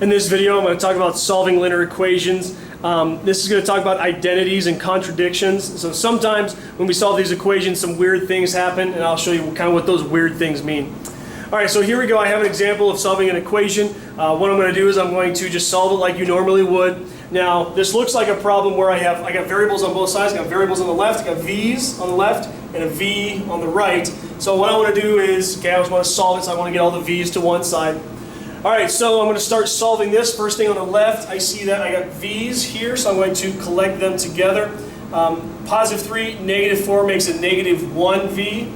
In this video, I'm going to talk about solving linear equations. This is going to talk about identities and contradictions. So sometimes when we solve these equations, some weird things happen, and I'll show you kind of what those weird things mean. All right, so here we go. I have an example of solving an equation. What I'm going to do is I'm going to just solve it like you normally would. Now, this looks like a problem where I got variables on both sides. I got variables on the left, I got v's on the left, and a v on the right. So what I want to do is, I just want to solve it, so I want to get all the v's to one side. All right, so I'm going to start solving this. First thing on the left, I see that I got v's here, so I'm going to collect them together. Positive 3, negative 4 makes a negative 1v.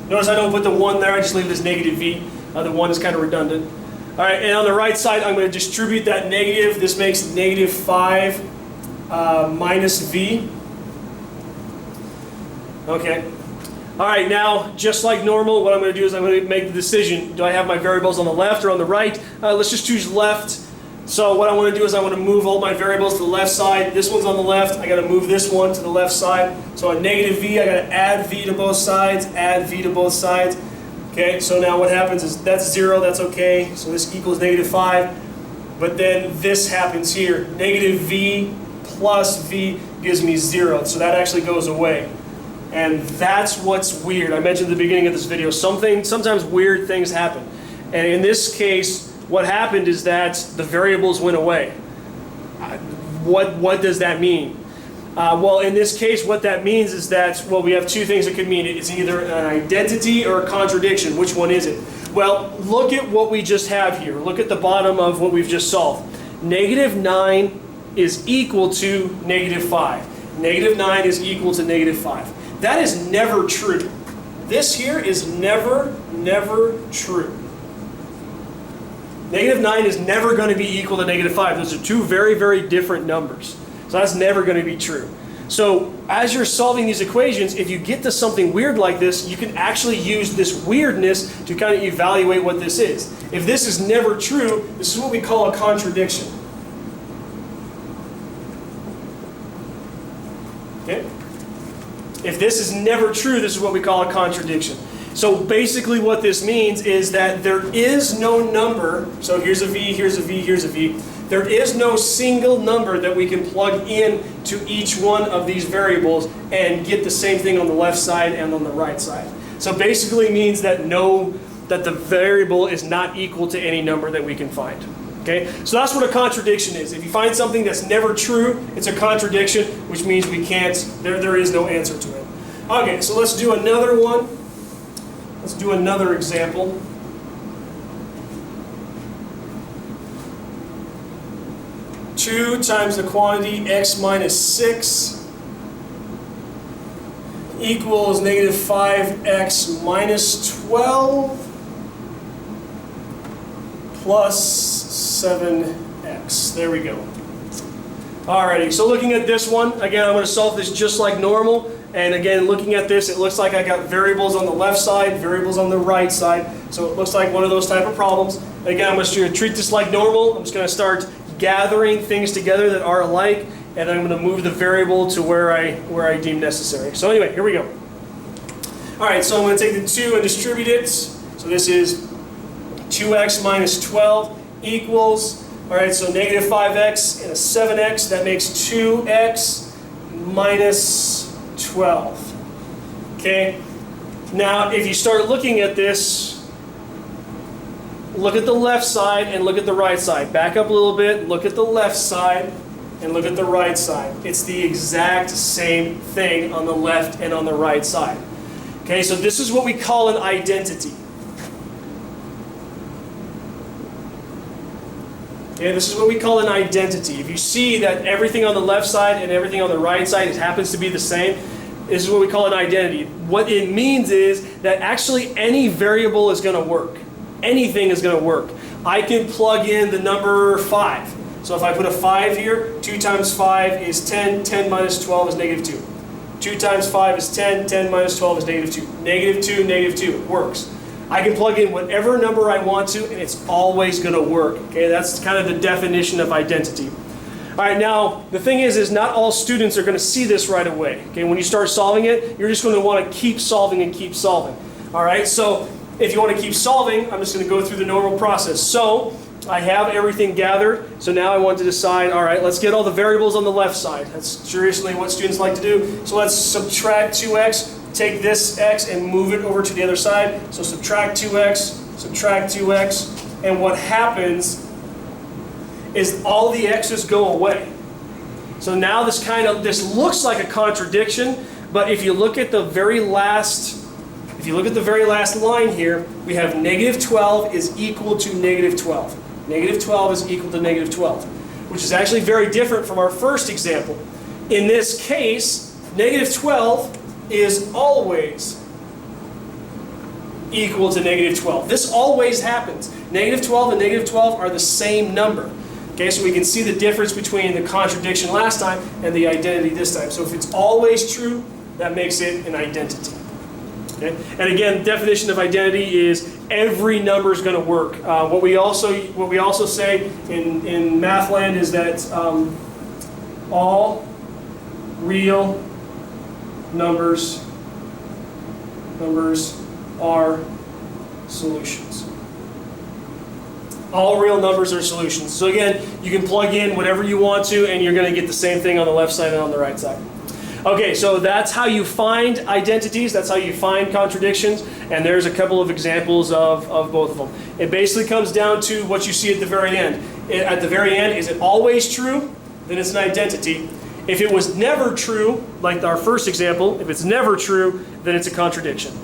Notice I don't put the 1 there, I just leave it as negative v. The 1 is kind of redundant. All right, and on the right side, I'm going to distribute that negative. This makes negative 5 minus v. Okay. All right, now, just like normal, what I'm going to do is I'm going to make the decision. Do I have my variables on the left or on the right? Let's just choose left. So what I want to do is I want to move all my variables to the left side. This one's on the left. I got to move this one to the left side. So a negative v, I got to add v to both sides, add v to both sides. Okay, so now what happens is that's 0, that's okay. So this equals negative 5. But then this happens here. Negative v plus v gives me 0. So that actually goes away. And that's what's weird. I mentioned at the beginning of this video, sometimes weird things happen. And in this case, what happened is that the variables went away. What does that mean? Well, in this case, what that means is that, well, we have two things it could mean. It's either an identity or a contradiction. Which one is it? Well, look at what we just have here. Look at the bottom of what we've just solved. Negative 9 is equal to negative 5. Negative 9 is equal to negative 5. That is never true. This here is never true. Negative 9 is never going to be equal to negative 5. Those are two very different numbers. So that's never going to be true. So as you're solving these equations, if you get to something weird like this, you can actually use this weirdness to kind of evaluate what this is. If this is never true, this is what we call a contradiction. Okay? If this is never true, this is what we call a contradiction. So basically what this means is that there is no number, so here's a v, here's a v, here's a v. There is no single number that we can plug in to each one of these variables and get the same thing on the left side and on the right side. So basically means that that the variable is not equal to any number that we can find. Okay? So that's what a contradiction is. If you find something that's never true, it's a contradiction, which means we can't, there is no answer to it. Okay, so let's do another one. Let's do another example. Two times the quantity x minus 6 equals negative 5x minus 12 plus 7x. There we go. Alrighty, so looking at this one, again, I'm going to solve this just like normal. And again, looking at this, it looks like I got variables on the left side, variables on the right side. So it looks like one of those type of problems. And again, I'm going to treat this like normal. I'm just going to start gathering things together that are alike, and I'm going to move the variable to where I deem necessary. So anyway, here we go. Alright, so I'm going to take the 2 and distribute it. So this is 2x minus 12 equals, alright, so negative 5x and a 7x, that makes 2x minus 12. Okay? Now, if you start looking at this, look at the left side and look at the right side. Back up a little bit, look at the left side and look at the right side. It's the exact same thing on the left and on the right side. Okay, so this is what we call an identity. Okay, this is what we call an identity. If you see that everything on the left side and everything on the right side happens to be the same, this is what we call an identity. What it means is that actually any variable is going to work. Anything is going to work. I can plug in the number 5. So if I put a 5 here, 2 times 5 is 10, 10 minus 12 is negative 2. 2 times 5 is 10, 10 minus 12 is negative 2. Negative 2, negative 2, it works. I can plug in whatever number I want to, and it's always going to work. Okay, that's kind of the definition of identity. All right, now, the thing is not all students are going to see this right away. Okay, when you start solving it, you're just going to want to keep solving and keep solving. All right, so If you want to keep solving, I'm just going to go through the normal process. So I have everything gathered. So now I want to decide, all right, let's get all the variables on the left side. That's traditionally what students like to do. So let's subtract 2x, take this x and move it over to the other side. So subtract 2x, and what happens is all the x's go away. So now this looks like a contradiction, but if you look at the very last line here, we have negative 12 is equal to negative 12. Negative 12 is equal to negative 12, which is actually very different from our first example. In this case, negative 12 is always equal to negative 12. This always happens. Negative 12 and negative 12 are the same number. Okay, so we can see the difference between the contradiction last time and the identity this time. So if it's always true, that makes it an identity. Okay? And again, definition of identity is every number is going to work. What we also say in math land is that all real numbers are solutions. All real numbers are solutions. So again, you can plug in whatever you want to, and you're going to get the same thing on the left side and on the right side. Okay, so that's how you find identities. That's how you find contradictions. And there's a couple of examples of both of them. It basically comes down to what you see at the very end. At the very end, is it always true? Then it's an identity. If it was never true, like our first example, if it's never true, then it's a contradiction.